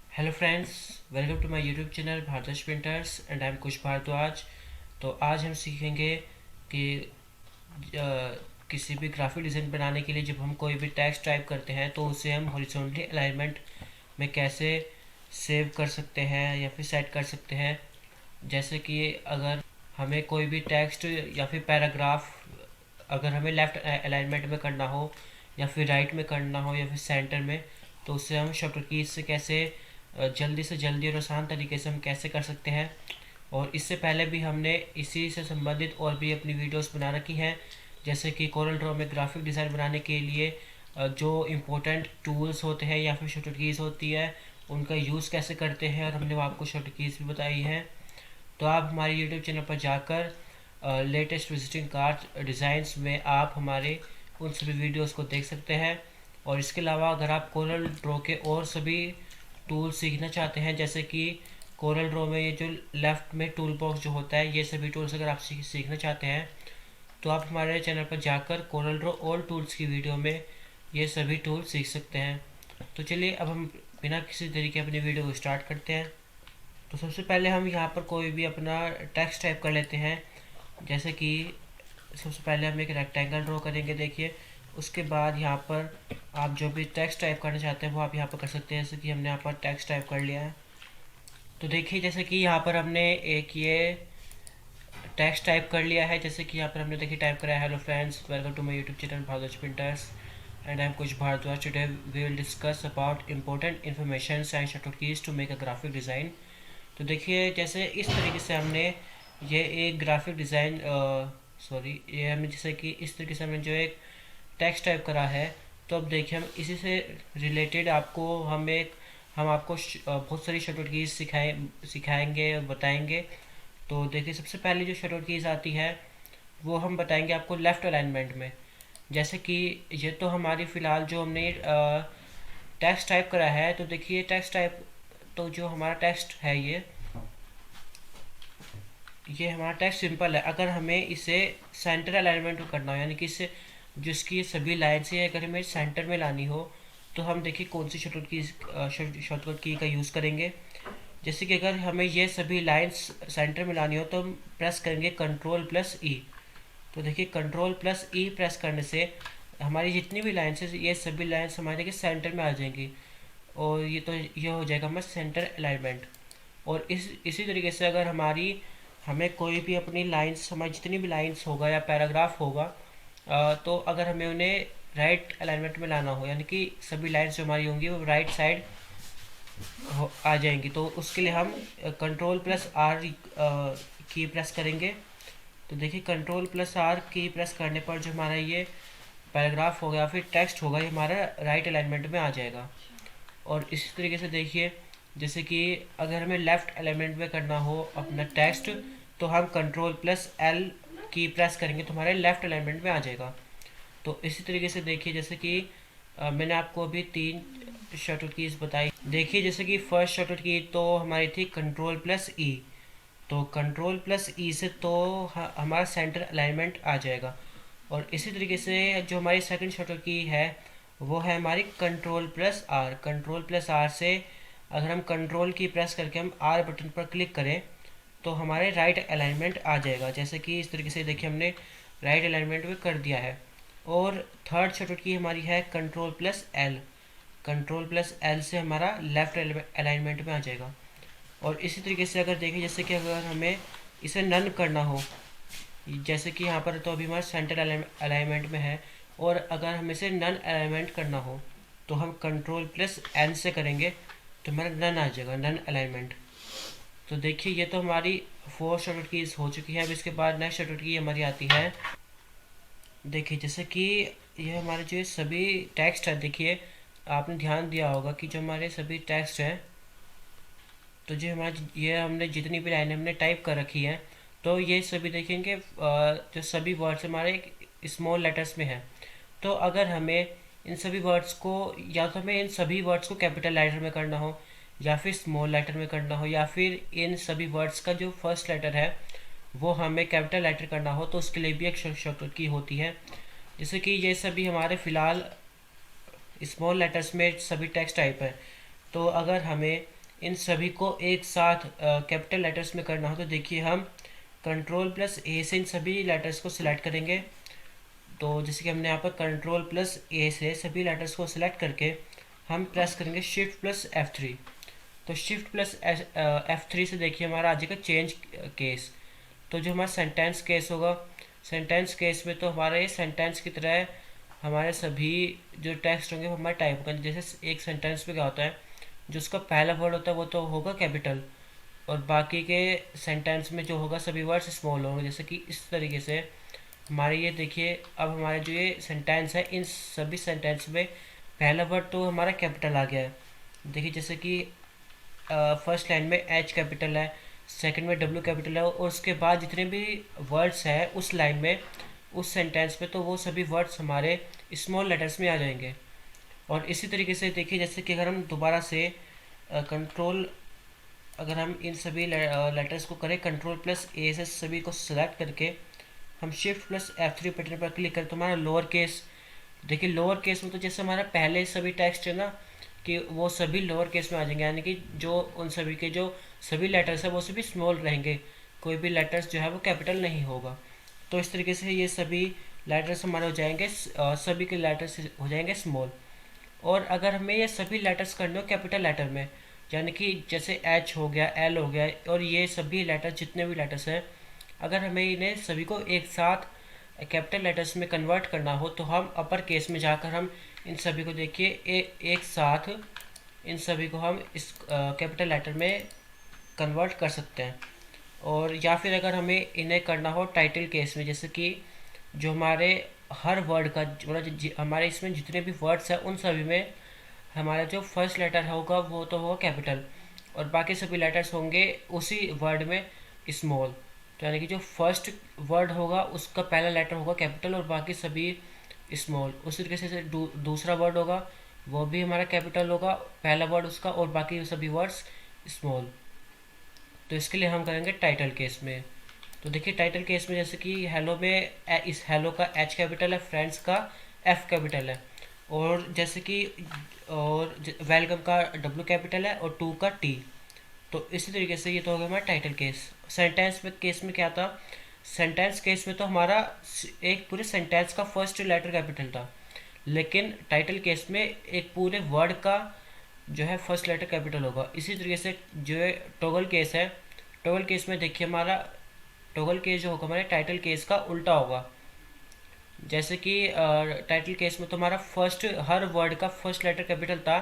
Hello friends, welcome to my YouTube channel Bhardwaj printers and I am Kush Bhardwaj. तो आज हम सीखेंगे कि किसी भी ग्राफिक डिज़ाइन बनाने के लिए जब हम कोई भी टेक्स्ट टाइप करते हैं तो उसे हम हॉरिजॉन्टली अलाइनमेंट में कैसे सेव कर सकते हैं या फिर सेट कर सकते हैं। जैसे कि अगर हमें कोई भी टेक्स्ट या फिर पैराग्राफ अगर हमें लेफ़्ट अलाइनमेंट में करना हो या फिर राइट में करना हो या फिर सेंटर में, तो उससे हम शॉर्टकट कीज से कैसे जल्दी से जल्दी और आसान तरीके से हम कैसे कर सकते हैं। और इससे पहले भी हमने इसी से संबंधित और भी अपनी वीडियोस बना रखी हैं, जैसे कि कोरल ड्रॉ में ग्राफिक डिज़ाइन बनाने के लिए जो इम्पोर्टेंट टूल्स होते हैं या फिर शॉर्टकट कीज़ होती है उनका यूज़ कैसे करते हैं, और हमने आपको शॉर्टकट कीज़ भी बताई हैं। तो आप हमारे यूट्यूब चैनल पर जाकर लेटेस्ट विजिटिंग कार्ड डिज़ाइंस में आप हमारे उन सभी वीडियोस को देख सकते हैं। और इसके अलावा अगर आप कोरल ड्रॉ के और सभी टूल सीखना चाहते हैं, जैसे कि कोरल ड्रॉ में ये जो लेफ़्ट में टूल बॉक्स जो होता है, ये सभी टूल्स अगर आप सीखना चाहते हैं तो आप हमारे चैनल पर जाकर कोरल ड्रॉ ऑल टूल्स की वीडियो में ये सभी टूल सीख सकते हैं। तो चलिए अब हम बिना किसी तरीके अपनी वीडियो को स्टार्ट करते हैं। तो सबसे पहले हम यहाँ पर कोई भी अपना टेक्स्ट टाइप कर लेते हैं। जैसे कि सबसे पहले हम एक रेक्टेंगल ड्रॉ करेंगे, देखिए। उसके बाद यहाँ पर आप जो भी टेक्स्ट टाइप करना चाहते हैं वो आप यहाँ पर कर सकते हैं। जैसे कि हमने यहाँ पर टेक्स्ट टाइप कर लिया है, तो देखिए जैसे कि यहाँ पर हमने एक ये टेक्स्ट टाइप कर लिया है। जैसे कि यहाँ पर हमने देखिए टाइप करा है, hello friends, welcome to my YouTube channel Bhardwaj printers and I am Kush Bhardwaj. Today we will discuss about important information and shortcut keys to make a graphic design. तो देखिए जैसे इस तरीके से हमने ये एक ग्राफिक डिज़ाइन ये हमने जैसे कि इस तरीके से हमने जो एक टेक्स्ट टाइप करा है। तो अब देखिए हम इसी से रिलेटेड हम आपको बहुत सारी शॉर्टकट कीज सिखाएंगे और बताएंगे। तो देखिए सबसे पहले जो शॉर्टकट कीज आती है वो हम बताएंगे आपको लेफ़्ट अलाइनमेंट में। जैसे कि ये तो हमारी फ़िलहाल जो हमने टेक्स्ट टाइप करा है, तो देखिए टेक्स्ट टाइप, तो जो हमारा टेक्स्ट है ये हमारा टेक्स्ट सिंपल है। अगर हमें इसे सेंटर अलाइनमेंट करना हो, यानी कि इसे जिसकी सभी लाइन से अगर हमें सेंटर में लानी हो, तो हम देखिए कौन सी शॉर्टकट की का यूज़ करेंगे। जैसे कि अगर हमें ये सभी लाइंस सेंटर में लानी हो तो हम प्रेस करेंगे कंट्रोल प्लस ई। तो देखिए कंट्रोल प्लस ई प्रेस करने से हमारी जितनी भी लाइन्स है ये सभी लाइन्स हमारे देखिए सेंटर में आ जाएंगी, और ये हो जाएगा हमारा सेंटर अलाइनमेंट। और इसी तरीके से अगर हमें कोई भी अपनी लाइंस, हमारी जितनी भी लाइंस होगा या पैराग्राफ होगा, तो अगर हमें उन्हें राइट अलाइनमेंट में लाना हो, यानी कि सभी लाइंस जो हमारी होंगी वो राइट साइड आ जाएंगी, तो उसके लिए हम कंट्रोल प्लस आर की प्रेस करेंगे। तो देखिए कंट्रोल प्लस आर की प्रेस करने पर जो हमारा ये पैराग्राफ होगा या फिर टेक्स्ट होगा, ये हमारा राइट अलाइनमेंट में आ जाएगा। और इसी तरीके से देखिए जैसे कि अगर हमें लेफ़्ट अलाइनमेंट में करना हो अपना टेक्स्ट, तो हम कंट्रोल प्लस एल की प्रेस करेंगे तो हमारे लेफ़्ट अलाइनमेंट में आ जाएगा। तो इसी तरीके से देखिए जैसे कि मैंने आपको अभी 3 शॉर्टकट कीज़ बताई। देखिए जैसे कि फर्स्ट शॉर्टकट की तो हमारी थी कंट्रोल प्लस ई। तो कंट्रोल प्लस ई से तो हमारा सेंटर अलाइनमेंट आ जाएगा। और इसी तरीके से जो हमारी सेकंड शॉर्टकट की है वो है हमारी control plus R. Control plus R से अगर हम कंट्रोल की प्रेस करके हम आर बटन पर क्लिक करें तो हमारे राइट अलाइनमेंट आ जाएगा। जैसे कि इस तरीके से देखिए हमने राइट अलाइनमेंट में कर दिया है। और थर्ड शॉर्टकट की हमारी है control plus L. Control plus L से हमारा लेफ़्ट अलाइनमेंट में आ जाएगा। और इसी तरीके से अगर देखें जैसे कि अगर हमें इसे नन करना हो, जैसे कि यहाँ पर तो अभी हमारा सेंटर अलाइनमेंट में है, और अगर हमें इसे नन अलाइनमेंट करना हो तो हम कंट्रोल प्लस एन से करेंगे तो हमारा नन आ जाएगा, नन अलाइनमेंट। तो देखिए ये तो हमारी 4 शॉर्टकट कीज हो चुकी है। अब इसके बाद नेक्स्ट शॉर्टकट की हमारी आती है। देखिए जैसे कि ये हमारे जो सभी टेक्स्ट है, देखिए आपने ध्यान दिया होगा कि जो हमारे सभी टेक्स्ट हैं, तो जो हमारे ये हमने जितनी भी लाइनें हमने टाइप कर रखी हैं, तो ये सभी देखेंगे जो सभी वर्ड्स हमारे स्मॉल लेटर्स में हैं। तो अगर हमें इन सभी वर्ड्स को, या तो हमें इन सभी वर्ड्स को कैपिटल लेटर में करना हो या फिर स्मॉल लेटर में करना हो, या फिर इन सभी वर्ड्स का जो फर्स्ट लेटर है वो हमें कैपिटल लेटर करना हो, तो उसके लिए भी एक शॉर्टकट की होती है। जैसे कि ये सभी हमारे फ़िलहाल स्मॉल लेटर्स में सभी टेक्स्ट टाइप है। तो अगर हमें इन सभी को एक साथ कैपिटल लेटर्स में करना हो तो देखिए हम कंट्रोल प्लस ए से इन सभी लेटर्स को सिलेक्ट करेंगे। तो जैसे कि हमने यहाँ पर कंट्रोल प्लस ए से सभी लेटर्स को सिलेक्ट करके हम प्रेस करेंगे शिफ्ट प्लस F3। तो शिफ्ट प्लस F3 से देखिए हमारा आ जाएगा चेंज केस। तो जो हमारा सेंटेंस केस होगा, सेंटेंस केस में तो हमारा ये सेंटेंस की तरह हमारे सभी जो टेक्स्ट होंगे वो हमारे टाइप होगा। जैसे एक सेंटेंस में क्या होता है, जो उसका पहला वर्ड होता है वो तो होगा कैपिटल, और बाकी के सेंटेंस में जो होगा सभी वर्ड्स स्मॉल होंगे। जैसे कि इस तरीके से हमारे ये देखिए, अब हमारे जो ये सेंटेंस है इन सभी सेंटेंस में पहला वर्ड तो हमारा कैपिटल आ गया है। देखिए जैसे कि फर्स्ट लाइन में एच कैपिटल है, सेकंड में डब्ल्यू कैपिटल है, और उसके बाद जितने भी वर्ड्स हैं उस लाइन में, उस सेंटेंस में, तो वो सभी वर्ड्स हमारे स्मॉल लेटर्स में आ जाएंगे। और इसी तरीके से देखिए जैसे कि अगर हम दोबारा से कंट्रोल, अगर हम इन सभी लेटर्स को करें कंट्रोल प्लस ए से सभी को सिलेक्ट करके हम शिफ्ट प्लस F3 बटन पर क्लिक करें तो हमारा लोअर केस, देखिए लोअर केस में तो जैसे हमारा पहले सभी टेक्स्ट है ना कि वो सभी लोअर केस में आ जाएंगे, यानी कि जो उन सभी के जो सभी लेटर्स है वो सभी स्मॉल रहेंगे, कोई भी लेटर्स जो है वो कैपिटल नहीं होगा। तो इस तरीके से ये सभी लेटर्स हमारे हो जाएंगे, सभी के लेटर्स हो जाएंगे स्मॉल। और अगर हमें ये सभी लेटर्स करने हो कैपिटल लेटर में, यानी कि जैसे एच हो गया, एल हो गया, और ये सभी लेटर्स जितने भी लेटर्स हैं, अगर हमें इन्हें सभी को एक साथ कैपिटल लेटर्स में कन्वर्ट करना हो तो हम अपर केस में जाकर हम इन सभी को देखिए एक साथ इन सभी को हम इस कैपिटल लेटर में कन्वर्ट कर सकते हैं। और या फिर अगर हमें इन्हें करना हो टाइटल केस में, जैसे कि जो हमारे हर वर्ड का मतलब हमारे इसमें जितने भी वर्ड्स हैं उन सभी में हमारा जो फर्स्ट लेटर होगा वो तो होगा कैपिटल, और बाकी सभी लेटर्स होंगे उसी वर्ड में स्मॉल। तो यानी कि जो फर्स्ट वर्ड होगा उसका पहला लेटर होगा कैपिटल और बाकी सभी स्मॉल। उसी तरीके से दूसरा वर्ड होगा वो भी हमारा कैपिटल होगा, पहला वर्ड उसका, और बाकी सभी वर्ड्स स्मॉल। तो इसके लिए हम करेंगे टाइटल केस में। तो देखिए टाइटल केस में जैसे कि हेलो में इस हेलो का एच कैपिटल है, फ्रेंड्स का एफ कैपिटल है, और जैसे कि और वेलकम का डब्ल्यू कैपिटल है और टू का टी। तो इसी तरीके से ये तो हो गया हमारा टाइटल केस। सेंटेंस में केस में क्या था, सेंटेंस केस में तो हमारा एक पूरे सेंटेंस का फर्स्ट लेटर कैपिटल था, लेकिन टाइटल केस में एक पूरे वर्ड का जो है फर्स्ट लेटर कैपिटल होगा। इसी तरीके से जो है टॉगल केस है, टॉगल केस में देखिए हमारा टॉगल केस जो होगा हमारे टाइटल केस का उल्टा होगा। जैसे कि टाइटल केस में तो हमारा फर्स्ट हर वर्ड का फर्स्ट लेटर कैपिटल था,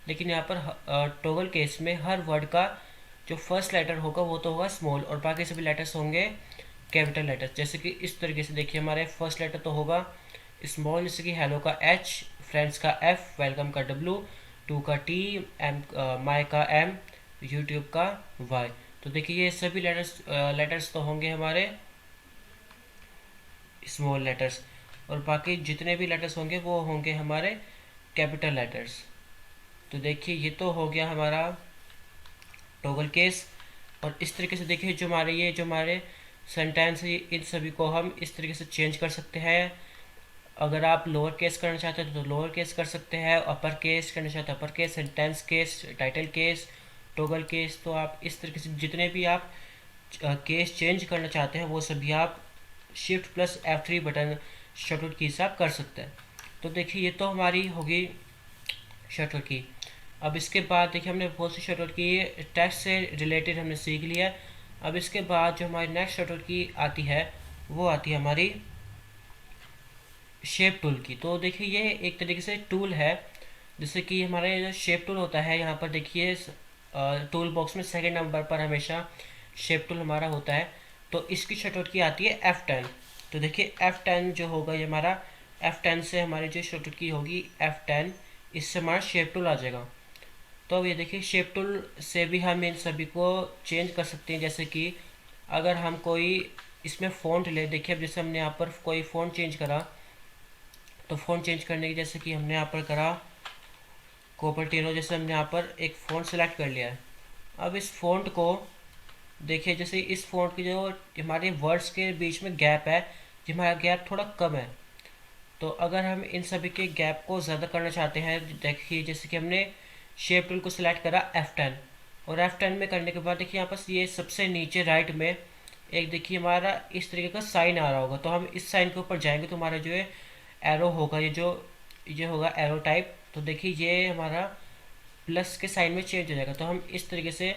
लेकिन यहाँ पर टॉगल केस में हर वर्ड का जो फर्स्ट लेटर होगा वो तो होगा स्मॉल और बाकी सभी लेटर्स होंगे कैपिटल लेटर्स। जैसे कि इस तरीके से देखिए हमारे फर्स्ट लेटर तो होगा स्मॉल, जैसे कि हेलो का एच, फ्रेंड्स का एफ, वेलकम का डब्ल्यू, टू का टी, एम माई का एम, यूट्यूब का वाई। तो देखिए ये सभी लेटर्स तो होंगे हमारे स्मॉल लेटर्स, और बाकी जितने भी लेटर्स होंगे वो होंगे हमारे कैपिटल लेटर्स। तो देखिए ये तो हो गया हमारा टॉगल केस। और इस तरीके से देखिए जो हमारे सेंटेंस है इन सभी को हम इस तरीके से चेंज कर सकते हैं। अगर आप लोअर केस करना चाहते हैं तो लोअर केस कर सकते हैं, अपर केस करना चाहते हैं upper case, sentence case, title case, toggle case. तो आप इस तरीके से जितने भी आप केस चेंज करना चाहते हैं वो सभी आप shift plus F3 button shortcut की से आप कर सकते हैं। तो देखिए ये तो हमारी होगी शॉर्टकट की। अब इसके बाद देखिए हमने बहुत सी शॉर्टकट की टेक्स्ट से रिलेटेड हमने सीख लिया। अब इसके बाद जो हमारी नेक्स्ट शॉर्टकट की आती है वो आती है हमारी शेप टूल की। तो देखिए ये एक तरीके से टूल है, जैसे कि हमारे जो शेप टूल होता है यहाँ पर देखिए टूल बॉक्स में सेकंड नंबर पर हमेशा शेप टूल हमारा होता है। तो इसकी शॉर्टकट की आती है F10। तो देखिए F10 जो होगा ये हमारा F10 से हमारी जो शॉर्टकट की होगी F10, इससे हमारा शेप टूल आ जाएगा। तो अब ये देखिए शेप टूल से भी हम इन सभी को चेंज कर सकते हैं। जैसे कि अगर हम कोई इसमें फ़ॉन्ट ले, देखिए अब जैसे हमने यहाँ पर कोई फ़ॉन्ट चेंज करा, तो फ़ॉन्ट चेंज करने की जैसे कि हमने यहाँ पर करा कोपर्टिनो, जैसे हमने यहाँ पर एक फ़ॉन्ट सेलेक्ट कर लिया है। अब इस फ़ॉन्ट को देखिए, जैसे इस फ़ॉन्ट की जो हमारे वर्ड्स के बीच में गैप है, ये हमारा गैप थोड़ा कम है। तो अगर हम इन सभी के गैप को ज़्यादा करना चाहते हैं, देखिए जैसे कि हमने शेप टूल को सिलेक्ट करा F10, और F10 में करने के बाद देखिए यहाँ पर ये सबसे नीचे राइट में एक देखिए हमारा इस तरीके का साइन आ रहा होगा, तो हम इस साइन के ऊपर जाएंगे तो हमारा जो है एरो होगा, ये होगा एरो टाइप। तो देखिए ये हमारा प्लस के साइन में चेंज हो जाएगा। तो हम इस तरीके से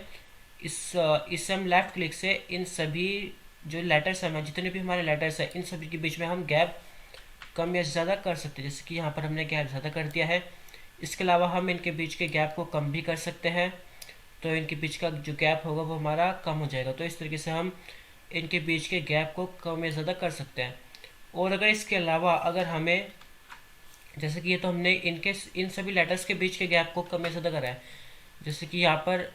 इससे हम लेफ़्ट क्लिक से इन सभी जो लेटर्स हैं, जितने भी हमारे लेटर्स हैं, इन सभी के बीच में हम गैप कम या ज़्यादा कर सकते हैं। जैसे कि यहाँ पर हमने गैप ज़्यादा कर दिया है। इसके अलावा हम इनके बीच के गैप को कम भी कर सकते हैं, तो इनके बीच का जो गैप होगा वो हमारा कम हो जाएगा। तो इस तरीके से हम इनके बीच के गैप को कम या ज़्यादा कर सकते हैं। और अगर इसके अलावा अगर हमें, जैसे कि ये तो हमने इन सभी लेटर्स के बीच के गैप को कम या ज़्यादा करा है। जैसे कि यहाँ पर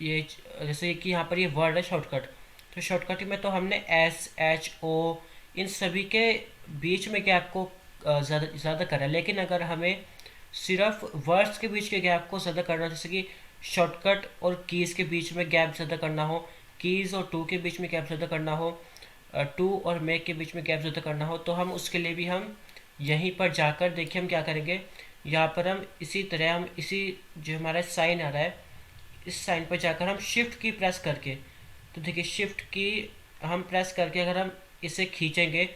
जैसे कि यहाँ पर ये वर्ड है शॉर्टकट, तो शॉर्टकट में तो हमने SHO इन सभी के बीच में गैप को ज़्यादा करा है। लेकिन अगर हमें सिर्फ वर्ड्स के बीच के गैप को ज़्यादा करना, जैसे कि शॉर्टकट और कीज़ के बीच में गैप ज़्यादा करना हो, कीज़ और टू के बीच में गैप ज़्यादा करना हो, टू और मेक के बीच में गैप ज़्यादा करना हो, तो हम उसके लिए भी हम यहीं पर जाकर देखिए हम क्या करेंगे। यहाँ पर हम इसी तरह हम इसी जो हमारा साइन आ रहा है, इस साइन पर जाकर हम शिफ्ट की प्रेस करके, तो देखिए शिफ्ट की हम प्रेस करके अगर हम इसे खींचेंगे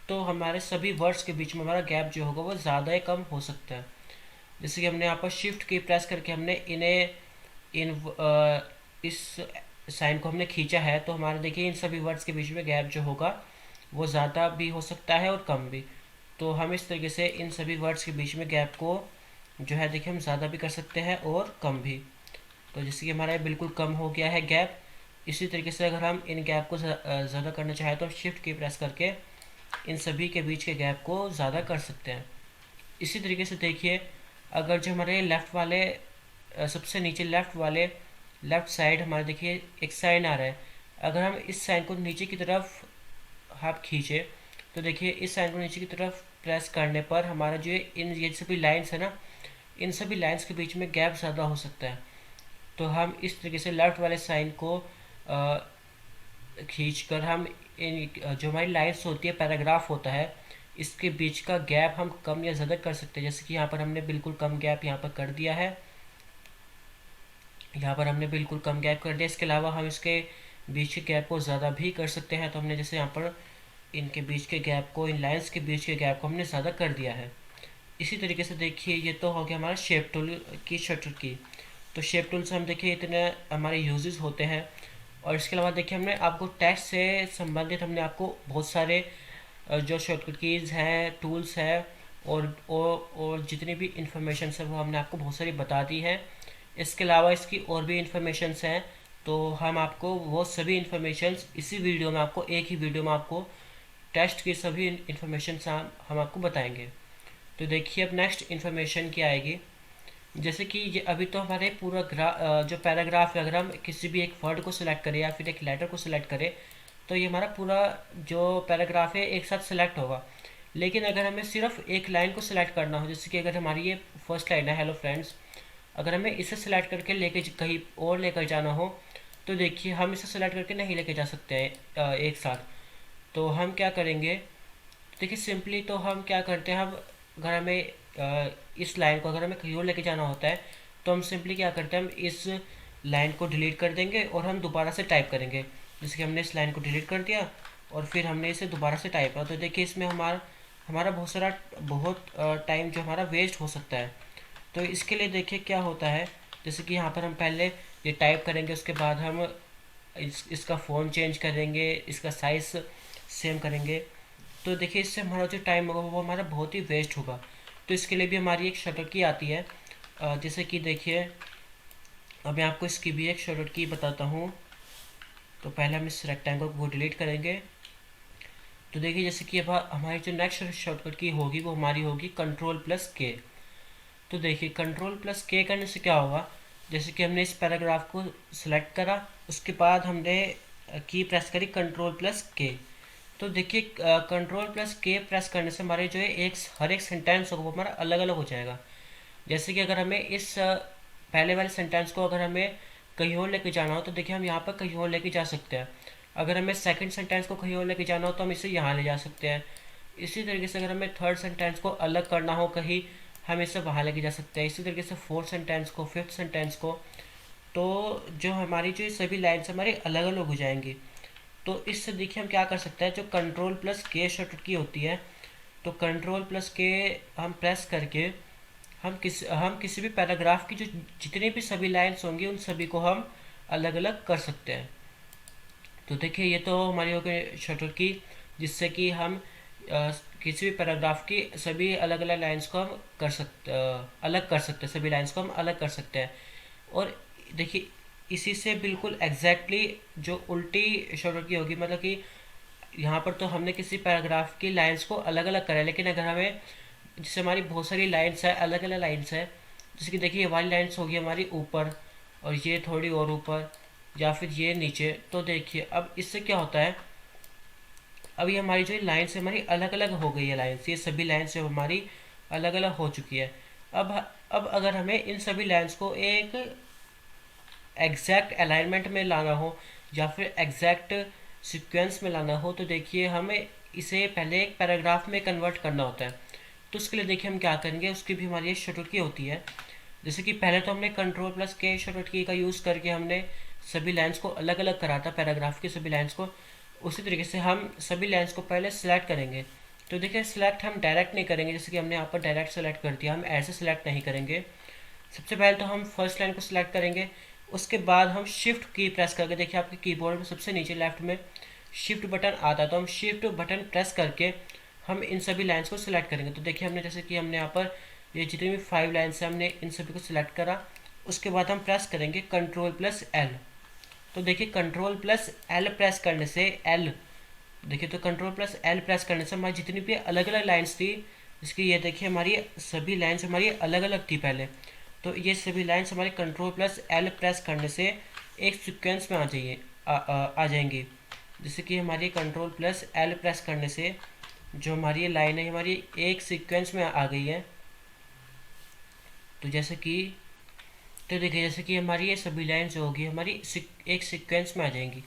तो हमारे सभी वर्ड्स के बीच में हमारा गैप जो होगा वो ज़्यादा ही कम हो सकता है। जैसे कि हमने यहाँ पर शिफ्ट की प्रेस करके हमने इस साइन को हमने खींचा है, तो हमारे देखिए इन सभी वर्ड्स के बीच में गैप जो होगा वो ज़्यादा भी हो सकता है और कम भी। तो हम इस तरीके से इन सभी वर्ड्स के बीच में गैप को जो है देखिए हम ज़्यादा भी कर सकते हैं और कम भी। तो जैसे कि हमारा बिल्कुल कम हो गया है गैप। इसी तरीके से अगर हम इन गैप को ज़्यादा करना चाहें तो शिफ्ट की प्रेस करके इन सभी के बीच के गैप को ज़्यादा कर सकते हैं। इसी तरीके से देखिए अगर जो हमारे लेफ़्ट वाले सबसे नीचे लेफ़्ट साइड हमारे देखिए एक साइन आ रहा है, अगर हम इस साइन को नीचे की तरफ हाथ खींचे तो देखिए इस साइन को नीचे की तरफ प्रेस करने पर हमारा जो ये सभी लाइंस है ना, इन सभी लाइंस के बीच में गैप ज़्यादा हो सकता है। तो हम इस तरीके से लेफ्ट वाले साइन को खींच कर हम जो हमारी लाइंस होती है, पैराग्राफ होता है, इसके बीच का गैप हम कम या ज़्यादा कर सकते हैं। जैसे कि यहाँ पर हमने बिल्कुल कम गैप यहाँ पर कर दिया है, यहाँ पर हमने बिल्कुल कम गैप कर दिया। इसके अलावा हम इसके बीच के गैप को ज़्यादा भी कर सकते हैं। तो हमने जैसे यहाँ पर इनके बीच के गैप को, इन लाइंस के बीच के गैप को हमने ज़्यादा कर दिया है। इसी तरीके से देखिए ये तो हो गया हमारा शेप टूल की शटर की। तो शेप टूल से हम देखिए इतने हमारे यूजेस होते हैं। और इसके अलावा देखिए हमने आपको टेक्स्ट से संबंधित हमने आपको बहुत सारे जो शॉर्टकट कीज़ हैं, टूल्स हैं और जितनी भी इंफॉर्मेशन है वो हमने आपको बहुत सारी बता दी है। इसके अलावा इसकी और भी इंफॉर्मेशंस हैं, तो हम आपको वो सभी इंफॉर्मेशंस इसी वीडियो में, आपको एक ही वीडियो में आपको टेस्ट की सभी इंफॉर्मेशन हम आपको बताएंगे। तो देखिए अब नेक्स्ट इन्फॉर्मेशन क्या आएगी। जैसे कि ये अभी तो हमारे पूरा जो पैराग्राफ है, अगर हम किसी भी एक वर्ड को सिलेक्ट करें या फिर एक लेटर को सिलेक्ट करें तो ये हमारा पूरा जो पैराग्राफ है एक साथ सिलेक्ट होगा। लेकिन अगर हमें सिर्फ एक लाइन को सिलेक्ट करना हो, जैसे कि अगर हमारी ये फर्स्ट लाइन है हेलो फ्रेंड्स, अगर हमें इसे सिलेक्ट करके लेके कहीं और लेकर जाना हो तो देखिए हम इसे सिलेक्ट करके नहीं लेके जा सकते हैं एक साथ। तो हम क्या करेंगे, देखिए सिंपली तो हम क्या करते हैं, हम अगर हमें इस लाइन को अगर हमें कहीं और लेके जाना होता है तो हम सिंपली क्या करते हैं, हम इस लाइन को डिलीट कर देंगे और हम दोबारा से टाइप करेंगे। जैसे कि हमने इस लाइन को डिलीट कर दिया और फिर हमने इसे दोबारा से टाइप किया, तो देखिए इसमें हमारा बहुत टाइम जो हमारा वेस्ट हो सकता है। तो इसके लिए देखिए क्या होता है, जैसे कि यहाँ पर हम पहले ये टाइप करेंगे, उसके बाद हम इसका फ़ॉन्ट चेंज करेंगे, इसका साइज़ सेम करेंगे, तो देखिए इससे हमारा जो टाइम होगा वो हमारा बहुत ही वेस्ट होगा। तो इसके लिए भी हमारी एक शॉर्टकट की आती है, जैसे कि देखिए अब मैं आपको इसकी भी एक शॉर्टकट की बताता हूँ। तो पहले हम इस रेक्टेंगल को डिलीट करेंगे। तो देखिए जैसे कि अब हमारी जो नेक्स्ट शॉर्टकट की होगी वो हमारी होगी Ctrl+K। तो देखिए Ctrl+K करने से क्या होगा, जैसे कि हमने इस पैराग्राफ को सिलेक्ट करा, उसके बाद हमने की प्रेस करी Ctrl+K। तो देखिए Ctrl+K प्रेस करने से हमारे जो है हर एक सेंटेंस होगा वो हमारा अलग अलग हो जाएगा। जैसे कि अगर हमें इस पहले वाले सेंटेंस को अगर हमें कहीं और लेके जाना हो तो देखिए हम यहाँ पर कहीं और लेके जा सकते हैं। अगर हमें सेकंड सेंटेंस को कहीं और लेके जाना हो तो हम इसे यहाँ ले जा सकते हैं। इसी तरीके से अगर हमें थर्ड सेंटेंस को अलग करना हो कहीं, हम इसे वहाँ लेके जा सकते हैं। इसी तरीके से फोर्थ सेंटेंस को, फिफ्थ सेंटेंस को, तो जो हमारी जो सभी लाइन्स हमारी अलग अलग हो जाएंगी। तो इससे देखिए हम क्या कर सकते हैं, जो कंट्रोल प्लस के शॉर्टकट की होती है, तो कंट्रोल प्लस के हम प्रेस करके हम किसी भी पैराग्राफ की जो जितनी भी सभी लाइन्स होंगी उन सभी को हम अलग अलग कर सकते हैं। तो देखिए ये तो हमारी हो गई शॉर्टकट की, जिससे कि हम किसी भी पैराग्राफ की सभी अलग अलग लाइन्स को हम अलग कर सकते हैं, सभी लाइन्स को हम अलग कर सकते हैं। और देखिए इसी से बिल्कुल एग्जैक्टली जो उल्टी शॉर्टकट की होगी, मतलब कि यहाँ पर तो हमने किसी पैराग्राफ की लाइन्स को अलग अलग करा है, लेकिन अगर हमें जैसे हमारी बहुत सारी लाइन्स है, अलग अलग लाइन्स है, जैसे कि देखिए ये वाली लाइन्स होगी हमारी ऊपर और ये थोड़ी और ऊपर या फिर ये नीचे, तो देखिए अब इससे क्या होता है, अब ये हमारी जो लाइन्स है हमारी अलग अलग हो गई है, लाइन्स ये सभी लाइन्स जो हमारी अलग अलग हो चुकी है। अब अब अगर हमें इन सभी लाइन्स को एक एग्जैक्ट अलाइनमेंट में लाना हो या फिर एग्जैक्ट सीक्वेंस में लाना हो, तो देखिए हमें इसे पहले एक पैराग्राफ में कन्वर्ट करना होता है। तो उसके लिए देखिए हम क्या करेंगे, उसकी भी हमारी शॉर्टकट की होती है। जैसे कि पहले तो हमने कंट्रोल प्लस के शॉर्टकट की का यूज़ करके हमने सभी लाइन्स को अलग अलग करा था, पैराग्राफ की सभी लाइन्स को। उसी तरीके से हम सभी लाइन्स को पहले सिलेक्ट करेंगे। तो देखिए सिलेक्ट हम डायरेक्ट नहीं करेंगे, जैसे कि हमने यहाँ पर डायरेक्ट सेलेक्ट कर दिया, हम ऐसे सिलेक्ट नहीं करेंगे। सबसे पहले तो हम फर्स्ट लाइन को सिलेक्ट करेंगे, उसके बाद हम शिफ्ट की प्रेस करके, देखिए आपके कीबोर्ड में सबसे नीचे लेफ्ट में शिफ्ट बटन आता है, तो हम शिफ्ट बटन प्रेस करके हम इन सभी लाइन्स को सिलेक्ट करेंगे। तो देखिए हमने जैसे कि हमने यहाँ पर ये जितनी भी 5 लाइन्स हैं हमने इन सभी को सिलेक्ट करा। उसके बाद हम प्रेस करेंगे कंट्रोल प्लस एल। तो देखिए कंट्रोल प्लस एल प्रेस करने से देखिए तो कंट्रोल प्लस एल प्रेस करने से हमारी जितनी भी अलग अलग लाइन्स थी, इसकी ये देखिए हमारी सभी लाइन्स हमारी अलग अलग थी पहले, तो ये सभी लाइन्स हमारे कंट्रोल प्लस एल प्रेस करने से एक सीक्वेंस में आ जाएंगी। जैसे कि हमारी कंट्रोल प्लस एल प्रेस करने से जो हमारी ये लाइन है हमारी एक सीक्वेंस में आ गई है। तो जैसे कि तो देखिए जैसे कि हमारी ये सभी लाइन जो होगी हमारी एक सीक्वेंस में आ जाएंगी।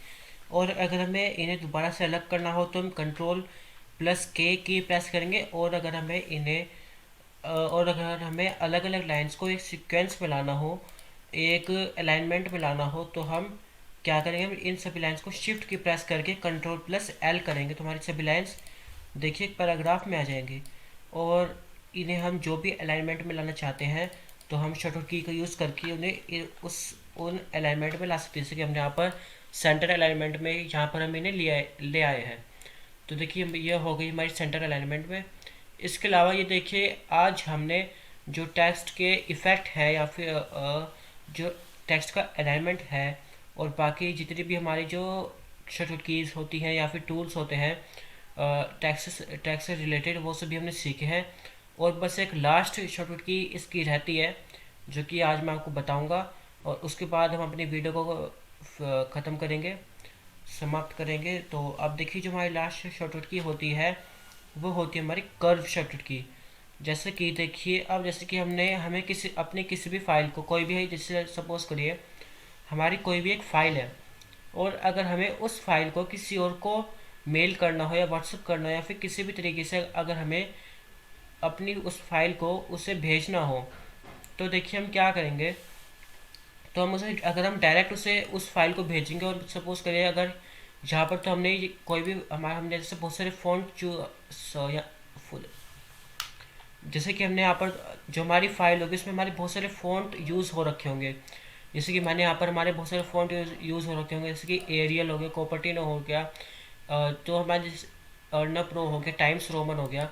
और अगर हमें इन्हें दोबारा से अलग करना हो तो हम कंट्रोल प्लस के की प्रेस करेंगे, और अगर हमें अलग अलग लाइंस को एक सीक्वेंस में लाना हो, एक अलाइनमेंट में लाना हो, तो हम क्या करेंगे, हम इन सभी लाइंस को शिफ्ट की प्रेस करके कंट्रोल प्लस एल करेंगे, तो हमारी सभी लाइंस देखिए एक पैराग्राफ में आ जाएंगी। और इन्हें हम जो भी अलाइनमेंट में लाना चाहते हैं तो हम शॉर्टकट की का यूज़ करके उन्हें उन अलाइनमेंट में ला सकते हैं। जैसे कि हमने यहाँ पर सेंटर अलाइनमेंट में यहाँ पर हम इन्हें ले आए हैं। तो देखिए ये हो गई हमारी सेंटर अलाइनमेंट में। इसके अलावा ये देखिए आज हमने जो टेक्स्ट के इफ़ेक्ट है या फिर जो टेक्स्ट का अलाइनमेंट है और बाकी जितनी भी हमारी जो शॉर्टकट कीज़ होती हैं या फिर टूल्स होते हैं टेक्स्ट से रिलेटेड, वो सभी हमने सीखे हैं। और बस एक लास्ट शॉर्टकट की इसकी रहती है जो कि आज मैं आपको बताऊंगा, और उसके बाद हम अपनी वीडियो को ख़त्म करेंगे, समाप्त करेंगे। तो अब देखिए जो हमारी लास्ट शॉर्टकट की होती है वो होती है हमारी कर्व शॉर्टकट की। जैसे कि देखिए अब जैसे कि हमें किसी भी फाइल को कोई भी है, जैसे सपोज़ करिए हमारी कोई भी एक फ़ाइल है और अगर हमें उस फाइल को किसी और को मेल करना हो या व्हाट्सअप करना हो या फिर किसी भी तरीके से अगर हमें अपनी उस फाइल को उसे भेजना हो, तो देखिए हम क्या करेंगे, तो हम उसे अगर हम डायरेक्ट उसे उस फाइल को भेजेंगे और सपोज़ करिए अगर जहाँ पर तो हमने कोई भी हमने जैसे बहुत सारे फ़ॉन्ट जैसे कि हमने यहाँ पर जो हमारी फाइल होगी उसमें हमारे बहुत सारे फ़ॉन्ट यूज़ हो रखे होंगे। जैसे कि मैंने यहाँ पर हमारे बहुत सारे फ़ॉन्ट यूज़ हो रखे होंगे, जैसे कि एरियल हो गया, कोपर्टिनो हो गया, तो हमारे अर्ना प्रो हो गया, टाइम्स रोमन हो गया।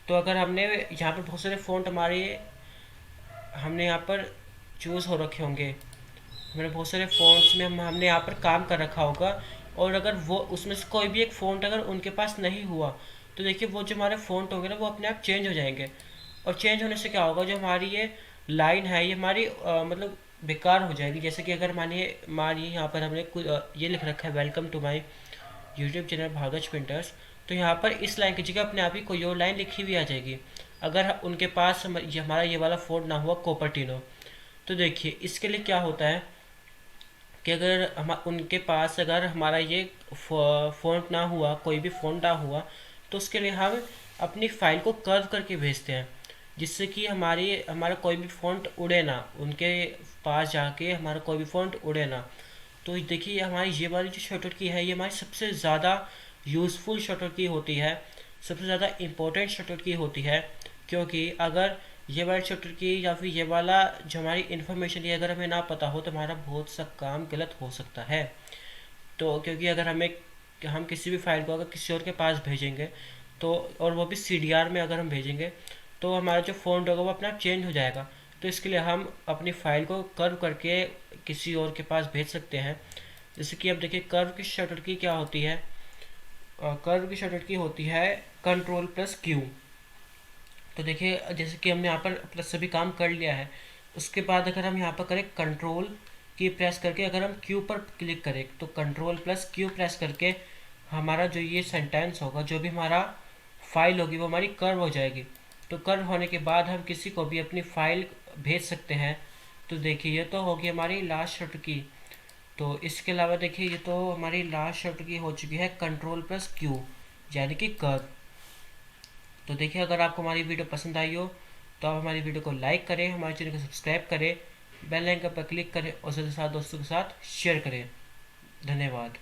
तो अगर हमने यहाँ पर बहुत सारे फ़ॉन्ट हमने यहाँ पर चूज़ हो रखे होंगे, हमारे बहुत सारे फ़ॉन्ट्स में हमने यहाँ पर काम कर रखा होगा, और अगर वो उसमें से कोई भी एक फ़ॉन्ट अगर उनके पास नहीं हुआ तो देखिए वो जो हमारे फ़ॉन्ट होंगे ना वो अपने आप चेंज हो जाएंगे। और चेंज होने से क्या होगा, जो हमारी ये लाइन है ये हमारी मतलब बेकार हो जाएगी। जैसे कि अगर मानिए यहाँ पर हमने ये लिख रखा है welcome to my YouTube channel भागज पेंटर्स, तो यहाँ पर इस लाइन की जगह अपने आप ही कोई और लाइन लिखी हुई आ जाएगी अगर उनके पास हमारा ये वाला फ़ॉन्ट ना हुआ कोपर्टिनो। तो देखिए इसके लिए क्या होता है कि अगर उनके पास अगर हमारा ये फ़ॉन्ट ना हुआ, कोई भी फ़ॉन्ट ना हुआ, तो उसके लिए हम अपनी फ़ाइल को कर्व करके भेजते हैं, जिससे कि हमारा कोई भी फ़ॉन्ट उड़े ना, उनके पास जाके हमारा कोई भी फ़ॉन्ट उड़े ना। तो देखिए हमारी ये वाली जो शॉर्टकट की है ये हमारी सबसे ज़्यादा यूज़फुल शॉर्टकट की होती है, सबसे ज़्यादा इम्पोर्टेंट शॉर्टकट की होती है। क्योंकि अगर ये वाली शॉर्टकट की या फिर ये वाला जो हमारी इन्फॉर्मेशन है अगर हमें ना पता हो तो हमारा बहुत सा काम गलत हो सकता है। तो क्योंकि अगर हम किसी भी फाइल को अगर किसी और के पास भेजेंगे तो, और वो भी CDR में अगर हम भेजेंगे, तो हमारा जो फ़ॉन्ट होगा वो अपने आप चेंज हो जाएगा। तो इसके लिए हम अपनी फ़ाइल को कर्व करके किसी और के पास भेज सकते हैं। जैसे कि अब देखिए कर्व की शॉर्टकट की क्या होती है, कर्व की शॉर्टकट की होती है Ctrl+Q। तो देखिए जैसे कि हमने यहाँ पर अपना सभी काम कर लिया है, उसके बाद अगर हम यहाँ पर करें कंट्रोल की प्रेस करके अगर हम Q पर क्लिक करें तो Ctrl+Q प्रेस करके हमारा जो ये सेंटेंस होगा, जो भी हमारा फाइल होगी वो हमारी कर्व हो जाएगी। तो कर्व होने के बाद हम किसी को भी अपनी फाइल भेज सकते हैं। तो देखिए ये तो होगी हमारी लास्ट शॉर्ट की। तो इसके अलावा देखिए ये तो हमारी लास्ट शॉर्ट की हो चुकी है Ctrl+Q, यानी कि कर्व। तो देखिए अगर आपको हमारी वीडियो पसंद आई हो तो आप हमारी वीडियो को लाइक करें, हमारे चैनल को सब्सक्राइब करें, बेल आइकन पर क्लिक करें और साथ दोस्तों के साथ शेयर करें। धन्यवाद।